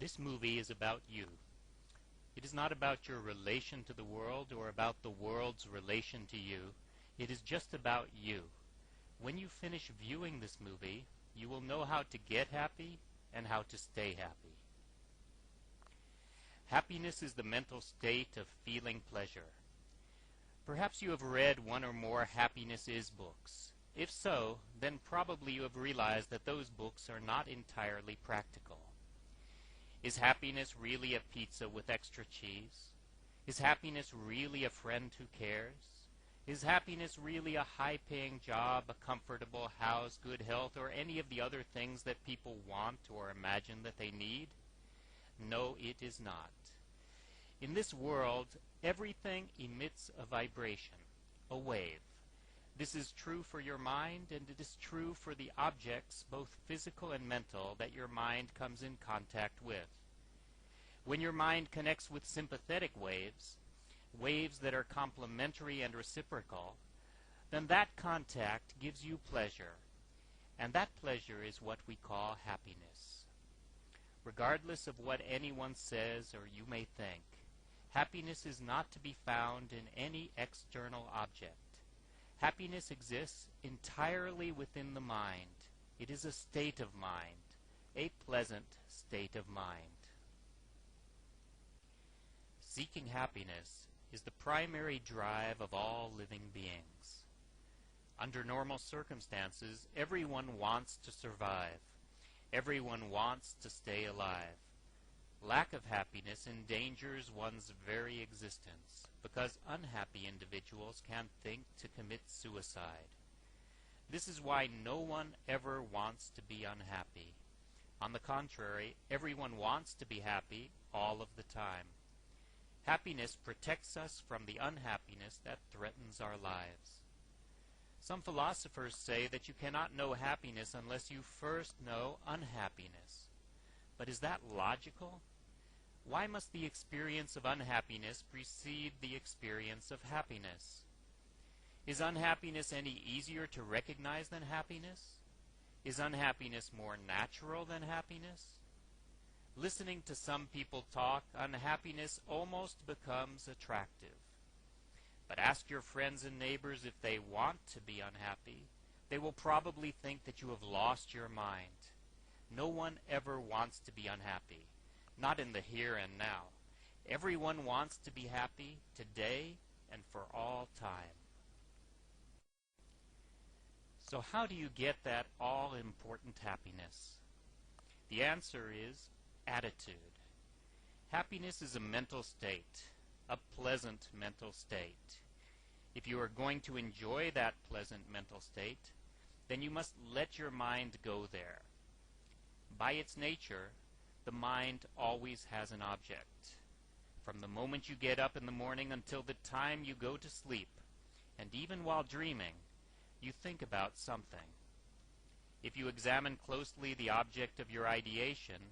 This movie is about you. It is not about your relation to the world or about the world's relation to you. It is just about you. When you finish viewing this movie, you will know how to get happy and how to stay happy. Happiness is the mental state of feeling pleasure. Perhaps you have read one or more Happiness Is books. If so, then probably you have realized that those books are not entirely practical. Is happiness really a pizza with extra cheese? Is happiness really a friend who cares? Is happiness really a high-paying job, a comfortable house, good health, or any of the other things that people want or imagine that they need? No, it is not. In this world, everything emits a vibration, a wave. This is true for your mind, and it is true for the objects, both physical and mental, that your mind comes in contact with. When your mind connects with sympathetic waves, waves that are complementary and reciprocal, then that contact gives you pleasure, and that pleasure is what we call happiness. Regardless of what anyone says or you may think, happiness is not to be found in any external object. Happiness exists entirely within the mind. It is a state of mind, a pleasant state of mind. Seeking happiness is the primary drive of all living beings. Under normal circumstances, everyone wants to survive. Everyone wants to stay alive. Lack of happiness endangers one's very existence, because unhappy individuals can think to commit suicide. This is why no one ever wants to be unhappy. On the contrary, everyone wants to be happy all of the time. Happiness protects us from the unhappiness that threatens our lives. Some philosophers say that you cannot know happiness unless you first know unhappiness. But is that logical? Why must the experience of unhappiness precede the experience of happiness? Is unhappiness any easier to recognize than happiness? Is unhappiness more natural than happiness? Listening to some people talk, unhappiness almost becomes attractive. But ask your friends and neighbors if they want to be unhappy. They will probably think that you have lost your mind. No one ever wants to be unhappy, not in the here and now. Everyone wants to be happy today and for all time. So how do you get that all-important happiness? The answer is attitude. Happiness is a mental state, a pleasant mental state. If you are going to enjoy that pleasant mental state, then you must let your mind go there. By its nature, the mind always has an object. From the moment you get up in the morning until the time you go to sleep, and even while dreaming, you think about something. If you examine closely the object of your ideation,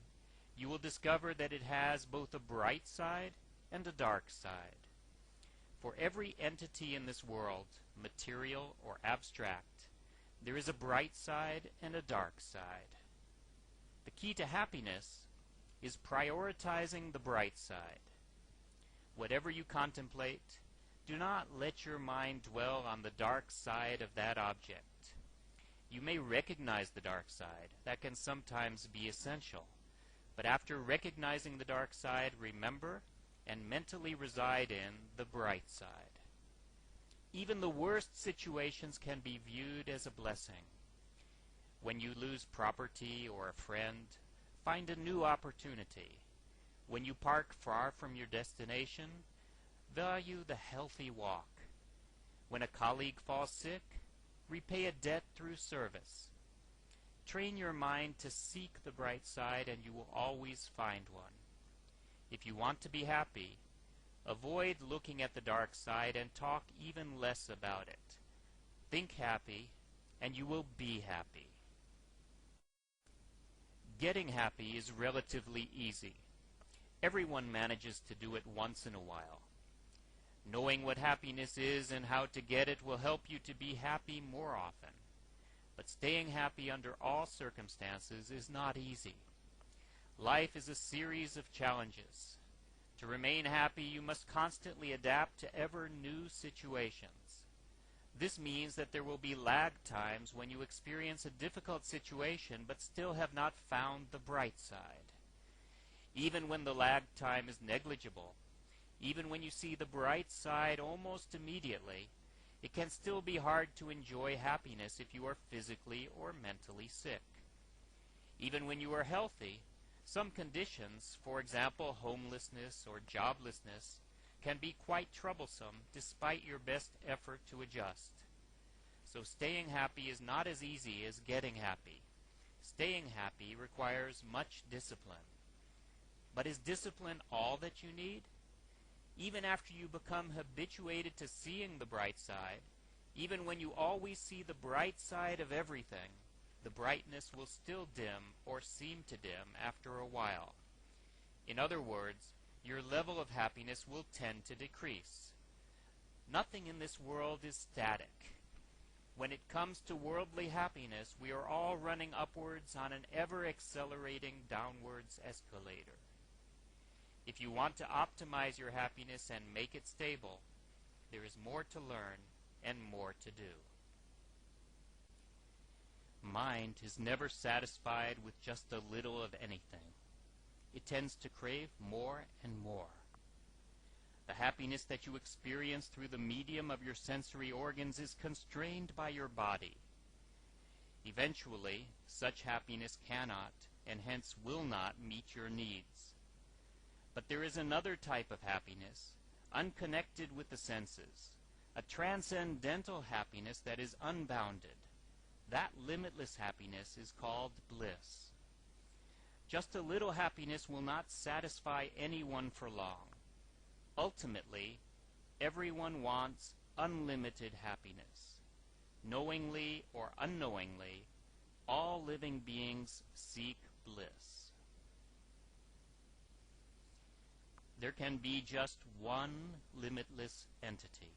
you will discover that it has both a bright side and a dark side. For every entity in this world, material or abstract, there is a bright side and a dark side. The key to happiness is prioritizing the bright side. Whatever you contemplate, do not let your mind dwell on the dark side of that object. You may recognize the dark side. That can sometimes be essential. But after recognizing the dark side, remember and mentally reside in the bright side. Even the worst situations can be viewed as a blessing. When you lose property or a friend, find a new opportunity. When you park far from your destination, value the healthy walk. When a colleague falls sick, repay a debt through service. Train your mind to seek the bright side, and you will always find one. If you want to be happy, avoid looking at the dark side and talk even less about it. Think happy, and you will be happy. Getting happy is relatively easy. Everyone manages to do it once in a while. Knowing what happiness is and how to get it will help you to be happy more often. But staying happy under all circumstances is not easy. Life is a series of challenges. To remain happy, you must constantly adapt to ever new situations. This means that there will be lag times when you experience a difficult situation but still have not found the bright side. Even when the lag time is negligible, even when you see the bright side almost immediately, it can still be hard to enjoy happiness if you are physically or mentally sick. Even when you are healthy, some conditions, for example homelessness or joblessness, can be quite troublesome despite your best effort to adjust. So staying happy is not as easy as getting happy. Staying happy requires much discipline. But is discipline all that you need? Even after you become habituated to seeing the bright side, even when you always see the bright side of everything, the brightness will still dim or seem to dim after a while. In other words, your level of happiness will tend to decrease. Nothing in this world is static. When it comes to worldly happiness, we are all running upwards on an ever-accelerating downwards escalator. If you want to optimize your happiness and make it stable, there is more to learn and more to do. Mind is never satisfied with just a little of anything. It tends to crave more and more. The happiness that you experience through the medium of your sensory organs is constrained by your body. Eventually, such happiness cannot, and hence will not, meet your needs. But there is another type of happiness, unconnected with the senses, a transcendental happiness that is unbounded. That limitless happiness is called bliss. Just a little happiness will not satisfy anyone for long. Ultimately, everyone wants unlimited happiness. Knowingly or unknowingly, all living beings seek bliss. There can be just one limitless entity.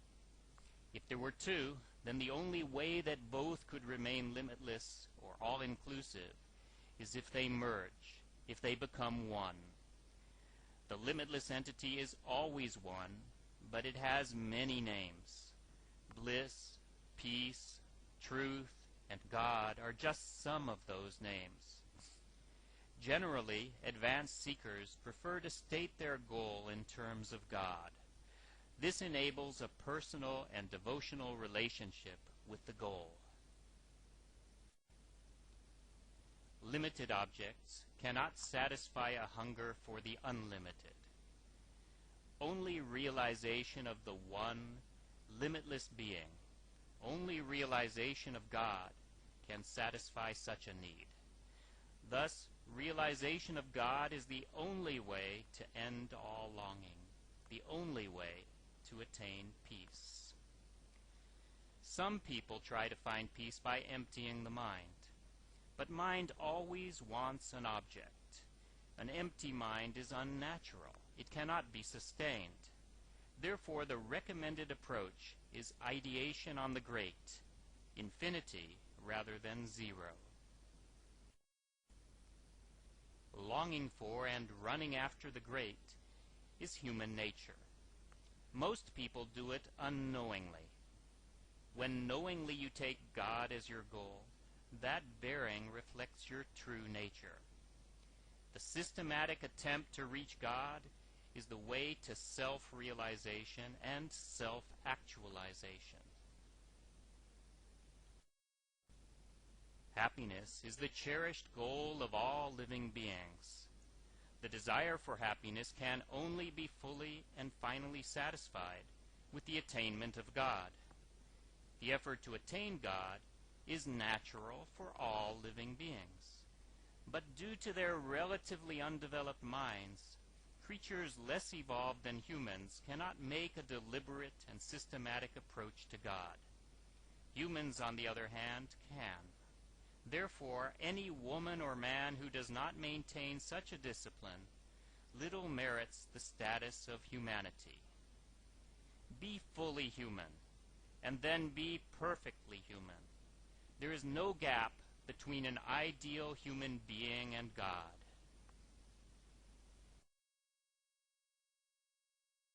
If there were two, then the only way that both could remain limitless or all-inclusive is if they merge, if they become one. The limitless entity is always one, but it has many names. Bliss, peace, truth, and God are just some of those names. Generally, advanced seekers prefer to state their goal in terms of God. This enables a personal and devotional relationship with the goal. Limited objects cannot satisfy a hunger for the unlimited. Only realization of the one, limitless being, only realization of God can satisfy such a need. Thus, realization of God is the only way to end all longing, the only way to attain peace. Some people try to find peace by emptying the mind. But mind always wants an object. An empty mind is unnatural. It cannot be sustained. Therefore, the recommended approach is ideation on the great, infinity rather than zero. Longing for and running after the great is human nature. Most people do it unknowingly. When knowingly you take God as your goal, that bearing reflects your true nature. The systematic attempt to reach God is the way to self-realization and self-actualization. Happiness is the cherished goal of all living beings. The desire for happiness can only be fully and finally satisfied with the attainment of God. The effort to attain God is natural for all living beings. But due to their relatively undeveloped minds, creatures less evolved than humans cannot make a deliberate and systematic approach to God. Humans, on the other hand, can. Therefore, any woman or man who does not maintain such a discipline little merits the status of humanity. Be fully human, and then be perfectly human. There is no gap between an ideal human being and God.